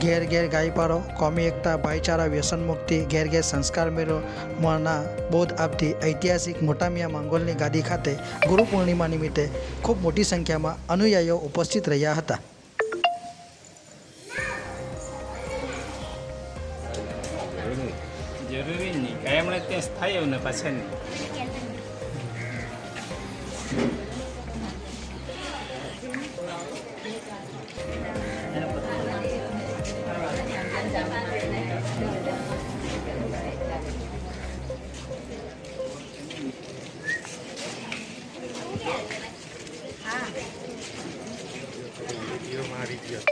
ઘેર ઘેર ગાય પાડો, કોમી એકતા, ભાઈચારા, વ્યસન મુક્તિ, ઘેર ઘેર સંસ્કાર મેળવવાના બોધ આપતી ઐતિહાસિક મોટા મિયા માંગોલની ગાદી ખાતે ગુરુ પૂર્ણિમા નિમિત્તે ખૂબ મોટી સંખ્યામાં અનુયાયીઓ ઉપસ્થિત રહ્યા હતા. જરૂરી નહીં કાયમ ત્યાં થાય ને પાછળ મારી ગયો